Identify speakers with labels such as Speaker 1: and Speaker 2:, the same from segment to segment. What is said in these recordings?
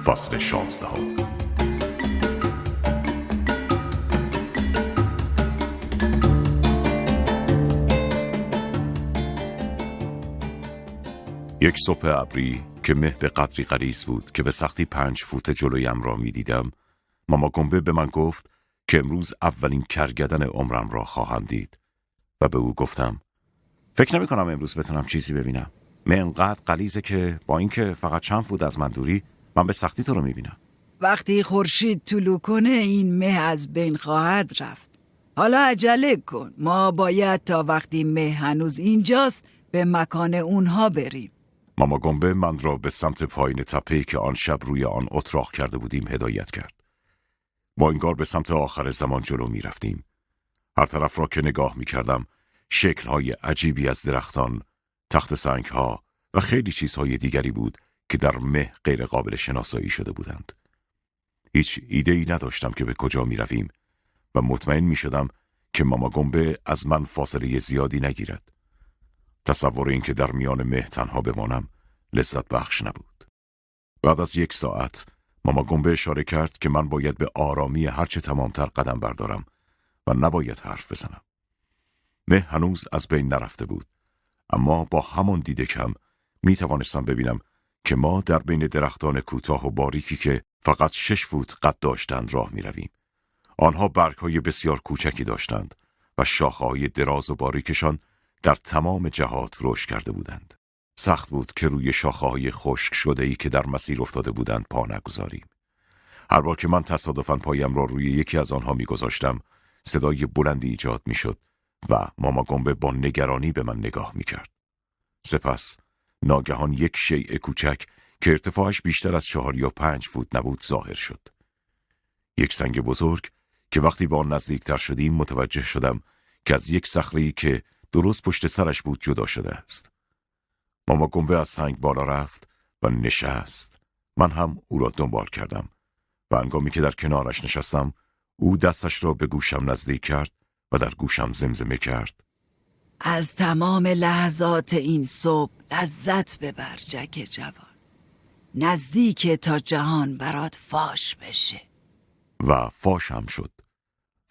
Speaker 1: فصل 16. یک صبح ابری که مه به قدری غلیظ بود که به سختی 5 فوت جلویم را می دیدم، ماما گنبه به من گفت که امروز اولین کرگدن عمرم را خواهم دید و به او گفتم فکر نمی کنم امروز بتونم چیزی ببینم. مه انقدر غلیظه که با اینکه فقط چند فوت از من دوری، من به سختی تو رو می بینم.
Speaker 2: وقتی خورشید طلوع کنه این مه از بین خواهد رفت. حالا عجله کن، ما باید تا وقتی مه هنوز اینجاست به مکان اونها بریم.
Speaker 1: ماما گنبه من را به سمت پایین تپه‌ای که آن شب روی آن اتراق کرده بودیم هدایت کرد. با انگار به سمت آخر زمان جلو می رفتیم. هر طرف را که نگاه می کردم شکل‌های عجیبی از درختان، تخت سنگ‌ها و خیلی چیزهای دیگری بود که در مه غیر قابل شناسایی شده بودند. هیچ ایده‌ای نداشتم که به کجا می رویم و مطمئن می شدم که ماما گنبه از من فاصله زیادی نگیرد. تصور این که در میان مه تنها بمانم لذت بخش نبود. بعد از 1 ساعت ماما گنبه اشاره کرد که من باید به آرامی هرچه تمامتر قدم بردارم و نباید حرف بزنم. مه هنوز از بین نرفته بود، اما با همان دید کم می توانستم ببینم که ما در بین درختان کوتاه و باریکی که فقط 6 فوت قد داشتند راه می رویم. آنها برگ‌های بسیار کوچکی داشتند و شاخه‌های دراز و باریکشان در تمام جهات رشد کرده بودند. سخت بود که روی شاخه‌های خشک شده‌ای که در مسیر افتاده بودند پا نگذاریم. هر بار که من تصادفاً پایم را روی یکی از آنها می‌گذاشتم، صدای بلندی ایجاد می‌شد و ماما گنبه با نگرانی به من نگاه می‌کرد. سپس ناگهان یک شیء کوچک که ارتفاعش بیشتر از 4 یا 5 فوت نبود ظاهر شد. یک سنگ بزرگ که وقتی با آن نزدیکتر شدیم متوجه شدم که از یک صخره‌ای که درست پشت سرش بود جدا شده است. ماما گنبه از سنگ بالا رفت و نشست. من هم او را دنبال کردم و هنگامی که در کنارش نشستم او دستش را به گوشم نزدیک کرد و در گوشم زمزمه کرد
Speaker 2: از تمام لحظات این صبح لذت ببر جک جوان. نزدیک تا جهان برات فاش بشه.
Speaker 1: و فاش هم شد.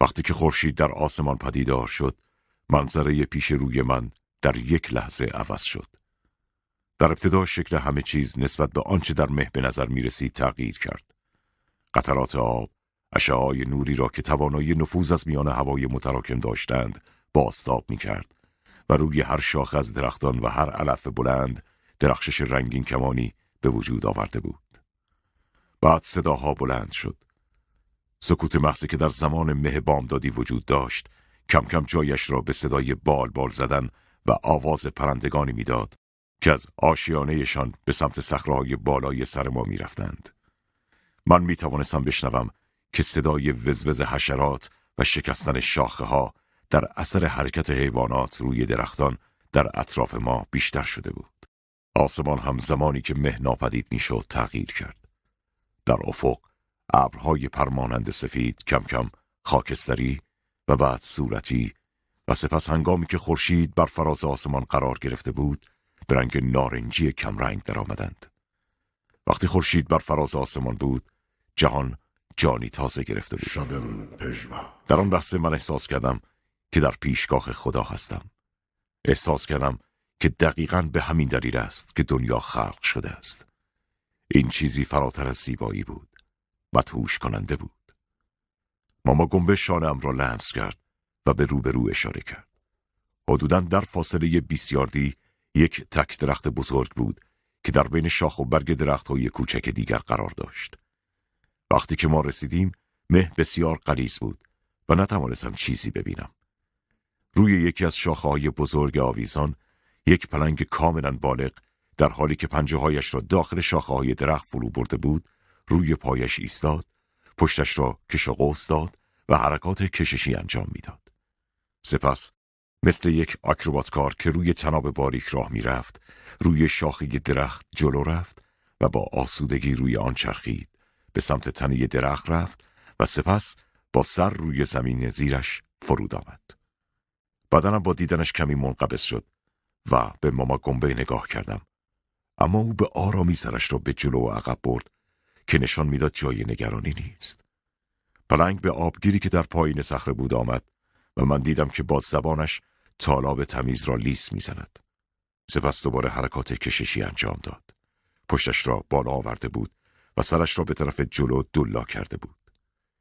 Speaker 1: وقتی که خورشید در آسمان پدیدار شد، منظره پیش روی من در یک لحظه عوض شد. در ابتدا شکل همه چیز نسبت به آنچه در مه به نظر می رسید تغییر کرد. قطرات آب، اشعه‌های نوری را که توانایی نفوذ از میان هوای متراکم داشتند، بازتاب می کرد و روی هر شاخه از درختان و هر علف بلند درخشش رنگین کمانی به وجود آورده بود. بعد صداها بلند شد. سکوت محضی که در زمان مه بامدادی وجود داشت، کم کم جایش را به صدای بال بال زدن و آواز پرندگانی میداد که از آشیانه‌شان به سمت صخره‌های بالای سر ما می‌رفتند. من می‌توانستم بشنوم که صدای وزوز حشرات و شکستن شاخه‌ها در اثر حرکت حیوانات روی درختان در اطراف ما بیشتر شده بود. آسمان هم زمانی که مه ناپدید می‌شد تغییر کرد. در افق ابرهای پرمانند سفید کم کم خاکستری و بعد صورتی و سپس هنگامی که خورشید بر فراز آسمان قرار گرفته بود به رنگ نارنجی کمرنگ درآمدند. وقتی خورشید بر فراز آسمان بود جهان جانی تازه گرفته بود. در آن لحظه من احساس کردم که در پیشگاه خدا هستم. احساس کردم که دقیقاً به همین دلیل است که دنیا خلق شده است. این چیزی فراتر از زیبایی بود. مدهوش کننده بود. ماما گنبه شانه‌ام را لمس کرد و به روبرو اشاره کرد. حدوداً در فاصله 20 یاردی یک تک درخت بزرگ بود که در بین شاخ و برگ درخت‌های کوچک دیگر قرار داشت. وقتی که ما رسیدیم مه بسیار غلیظ بود و نتوانستم چیزی ببینم. روی یکی از شاخه‌های بزرگ آویزان یک پلنگ کاملاً بالغ در حالی که پنجه‌هایش را داخل شاخه‌های درخت فرو برده بود روی پایش ایستاد، پشتش را کش و قوس داد و حرکات کششی انجام میداد. سپس مثل یک آکروباتکار که روی طناب باریک راه میرفت، روی شاخه درخت جلو رفت و با آسودگی روی آن چرخید، به سمت تنه درخت رفت و سپس با سر روی زمین زیرش فرود آمد. بدنم با دیدنش کمی منقبض شد و به ماما گنبه نگاه کردم. اما او به آرامی سرش را به جلو و عقب برد که نشان میداد جای نگرانی نیست. پلنگ به آبگیری که در پایین صخره بود آمد و من دیدم که با زبانش تالاب تمیز را لیس میزند. سپس دوباره حرکات کششی انجام داد. پشتش را بالا آورده بود و سرش را به طرف جلو دلا کرده بود.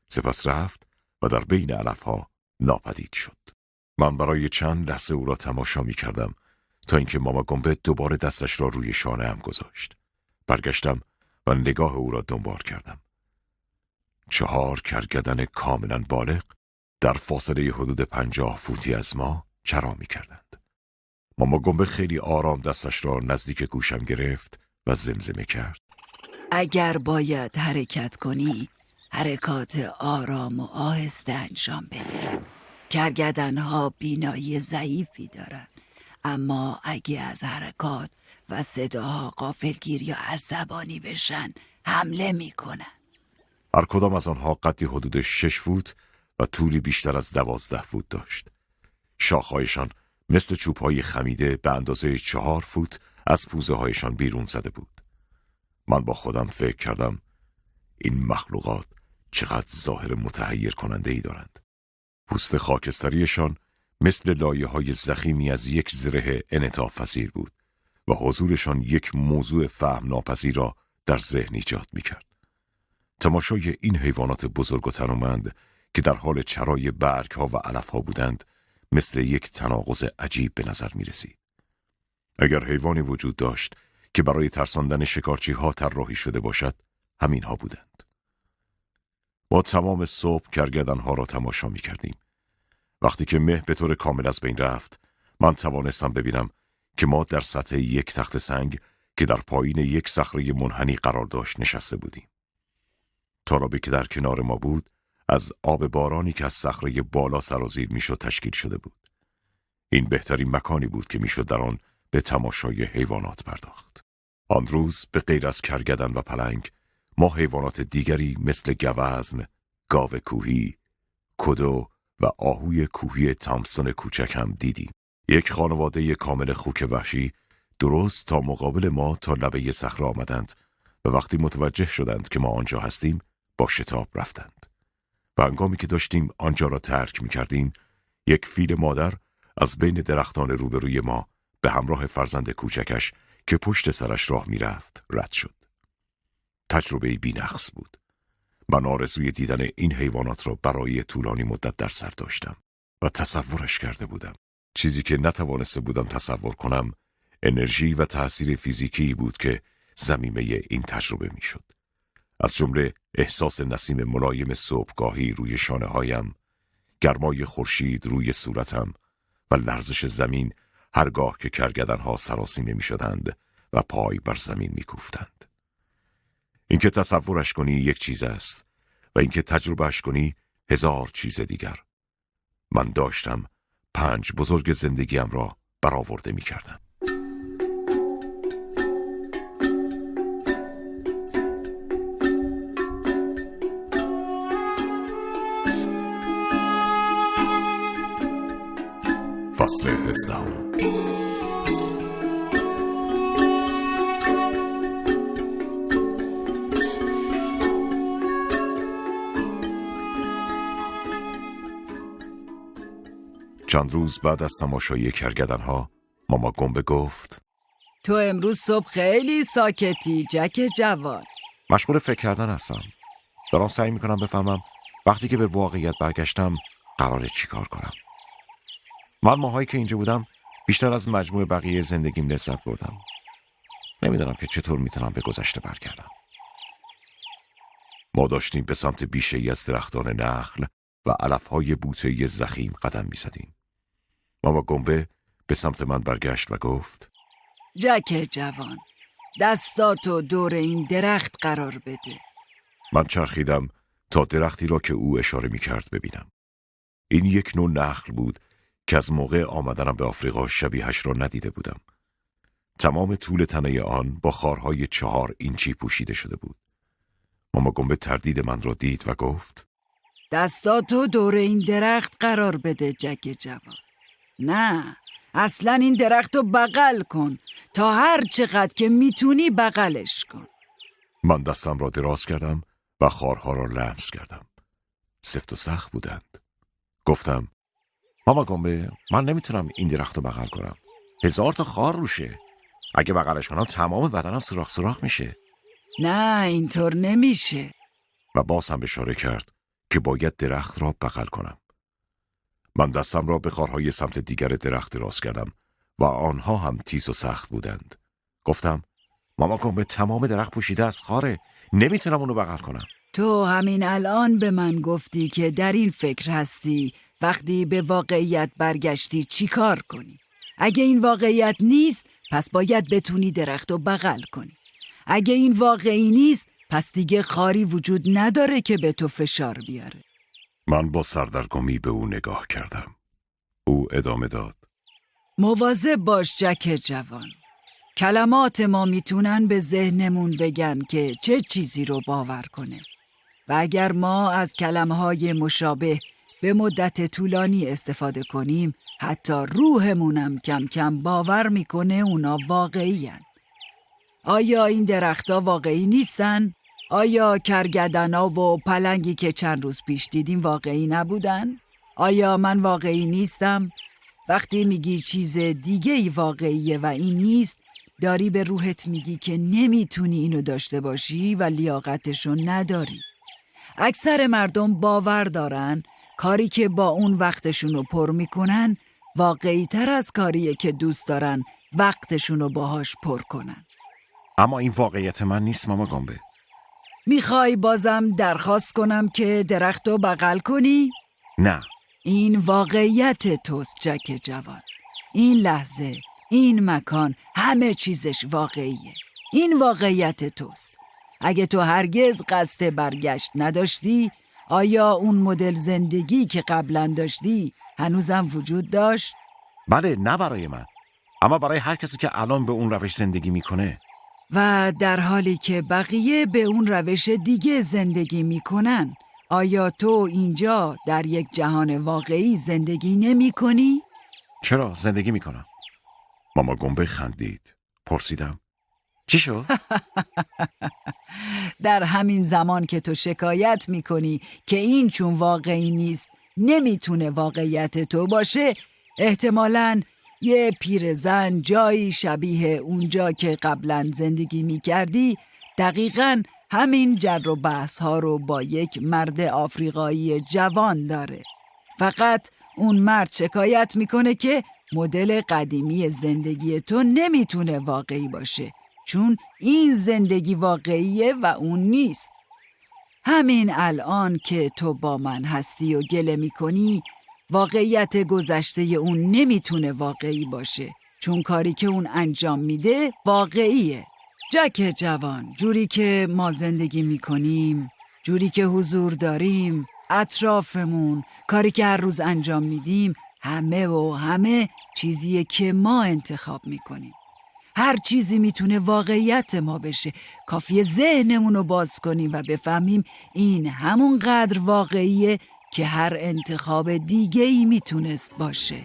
Speaker 1: سپس رفت و در بین علفها ناپدید شد. من برای چند لحظه او را تماشا می کردم تا اینکه ماما گنبه دوباره دستش را روی شانه هم گذاشت. برگشتم و نگاه او را دنبال کردم. 4 کرگدن کاملا بالغ در فاصله حدود 50 فوتی از ما چرا می کردند. ماما گنبه خیلی آرام دستش را نزدیک گوشم گرفت و زمزمه کرد.
Speaker 2: اگر باید حرکت کنی، حرکات آرام و آهسته انجام بده. کرگدن‌ها بینایی ضعیفی دارن، اما اگه از حرکات و صداها غافلگیر یا عصبانی بشن حمله میکنن.
Speaker 1: هر کدام از آنها قدی حدود 6 فوت و طولی بیشتر از 12 فوت داشت. شاخهایشان مثل چوب‌های خمیده به اندازه 4 فوت از پوزه هایشان بیرون زده بود. من با خودم فکر کردم این مخلوقات چقدر ظاهر متحیر کننده ای دارند. پوست خاکستریشان مثل لایه های ضخیمی از یک زره انعطاف پذیر بود و حضورشان یک موضوع فهم ناپذیر را در ذهن ایجاد می کرد. تماشای این حیوانات بزرگ و تنومند که در حال چرای برگ ها و علف ها بودند مثل یک تناقض عجیب به نظر می رسید. اگر حیوانی وجود داشت که برای ترساندن شکارچی ها طراحی شده باشد، همین ها بودند. با تمام صبح کرگدن ها را تماشا می کردیم. وقتی که مه به طور کامل از بین رفت، من توانستم ببینم که ما در سطح یک تخت سنگ که در پایین یک صخره منحنی قرار داشت نشسته بودیم. تالابی که در کنار ما بود، از آب بارانی که از صخره بالا سرازیر میشد تشکیل شده بود. این بهترین مکانی بود که میشد در آن به تماشای حیوانات پرداخت. آن روز به غیر از کرگدن و پلنگ، ما حیوانات دیگری مثل گوزن، گاو کوهی، کدو و آهوی کوهی تامسون کوچک هم دیدیم. یک خانواده کامل خوک وحشی درست تا مقابل ما تا لبه صخره آمدند و وقتی متوجه شدند که ما آنجا هستیم با شتاب رفتند. و هنگامی که داشتیم آنجا را ترک می کردیم، یک فیل مادر از بین درختان روبروی ما به همراه فرزند کوچکش که پشت سرش راه می رفت رد شد. تجربه بی‌نقص بود. من آرزوی دیدن این حیوانات را برای طولانی مدت در سر داشتم و تصورش کرده بودم. چیزی که نتوانسته بودم تصور کنم انرژی و تأثیر فیزیکی بود که ضمیمه این تجربه می شد. از جمله احساس نسیم ملایم صبحگاهی روی شانه هایم، گرمای خورشید روی صورتم و لرزش زمین هرگاه که کرگدن‌ها سراسیمه می شدند و پای بر زمین می کوفتند. اینکه تصورش کنی یک چیز است و اینکه تجربهش کنی 1000 چیز دیگر. من داشتم 5 بزرگ زندگیم را برآورده می کردم. فصل 17. چند روز بعد از تماشای کرگدن‌ها، ماما گنبه گفت:
Speaker 2: تو امروز صبح خیلی ساکتی جک جوان.
Speaker 1: مشغول فکر کردن هستم. دارم سعی میکنم بفهمم وقتی که به واقعیت برگشتم قراره چی کار کنم. من ماهایی که اینجا بودم بیشتر از مجموع بقیه زندگیم لذت بردم. نمیدونم که چطور میتونم به گذشته برگردم. ما داشتیم به سمت بیشه‌ای از درختان نخل و علف‌های بوته‌ای ضخیم قدم میزدیم. ماما گنبه به سمت من برگشت و گفت:
Speaker 2: جک جوان، دستاتو دور این درخت قرار بده.
Speaker 1: من چرخیدم تا درختی را که او اشاره میکرد ببینم. این یک نوع نخل بود که از موقع آمدنم به آفریقا شبیهش را ندیده بودم. تمام طول تنه آن با خارهای 4 اینچی پوشیده شده بود. ماما گنبه تردید من را دید و گفت:
Speaker 2: دستاتو دور این درخت قرار بده جک جوان. نه، اصلا این درخت رو بغل کن تا هر چقدر که میتونی بغلش کن.
Speaker 1: من دستم را دراز کردم و خارها را لمس کردم. سفت و سخت بودند. گفتم ماما گنبه، من نمیتونم این درخت رو بغل کنم. 1000 تا خار روشه. اگه بغلش کنم تمام بدنم سوراخ سوراخ میشه.
Speaker 2: نه اینطور نمیشه.
Speaker 1: و باز هم اشاره کرد که باید درخت را بغل کنم. من دستم را به خارهای سمت دیگر درخت دراز کردم و آنها هم تیز و سخت بودند. گفتم ماما گنبه، تمام درخت پوشیده از خاره. نمیتونم اونو بغل کنم.
Speaker 2: تو همین الان به من گفتی که در این فکر هستی وقتی به واقعیت برگشتی چی کار کنی. اگه این واقعیت نیست پس باید بتونی درخت رو بغل کنی. اگه این واقعی نیست پس دیگه خاری وجود نداره که به تو فشار بیاره.
Speaker 1: من با سردرگمی به او نگاه کردم. او ادامه داد.
Speaker 2: مواظب باش جک جوان. کلمات ما میتونن به ذهنمون بگن که چه چیزی رو باور کنه و اگر ما از کلمه‌های مشابه به مدت طولانی استفاده کنیم حتی روحمونم کم کم باور میکنه اونا واقعی هن. آیا این درخت‌ها واقعی نیستن؟ آیا کرگدن‌ها و پلنگی که چند روز پیش دیدیم واقعی نبودن؟ آیا من واقعی نیستم؟ وقتی میگی چیز دیگه‌ای واقعیه و این نیست، داری به روحت میگی که نمیتونی اینو داشته باشی و لیاقتشو نداری. اکثر مردم باور دارن کاری که با اون وقتشونو پر میکنن واقعی تر از کاریه که دوست دارن وقتشونو باهاش پر کنن.
Speaker 1: اما این واقعیت من نیست ماما گنبه.
Speaker 2: میخوای بازم درخواست کنم که درختو بغل کنی؟
Speaker 1: نه.
Speaker 2: این واقعیت توست جک جوان. این لحظه، این مکان، همه چیزش واقعیه. این واقعیت توست. اگه تو هرگز قصد برگشت نداشتی، آیا اون مدل زندگی که قبلا داشتی هنوزم وجود داشت؟
Speaker 1: بله، نه برای من، اما برای هر کسی که الان به اون روش زندگی میکنه.
Speaker 2: و در حالی که بقیه به اون روش دیگه زندگی میکنن، آیا تو اینجا در یک جهان واقعی زندگی نمی کنی؟
Speaker 1: چرا زندگی میکنم؟ ماما گنبه خندید. پرسیدم چی شد؟
Speaker 2: در همین زمان که تو شکایت میکنی که این چون واقعی نیست نمیتونه واقعیت تو باشه، احتمالاً یه پیرزن جایی شبیه اونجا که قبلا زندگی میکردی دقیقاً همین جر و بحث ها رو با یک مرد آفریقایی جوان داره. فقط اون مرد شکایت میکنه که مدل قدیمی زندگی تو نمیتونه واقعی باشه چون این زندگی واقعیه و اون نیست. همین الان که تو با من هستی و گله میکنی، واقعیت گذشته اون نمیتونه واقعی باشه چون کاری که اون انجام میده واقعیه. جک جوان، جوری که ما زندگی میکنیم، جوری که حضور داریم، اطرافمون، کاری که هر روز انجام میدیم، همه چیزیه که ما انتخاب میکنیم. هر چیزی میتونه واقعیت ما بشه. کافیه ذهنمونو باز کنیم و بفهمیم این همون قدر واقعیه که هر انتخاب دیگه‌ای میتونست باشه.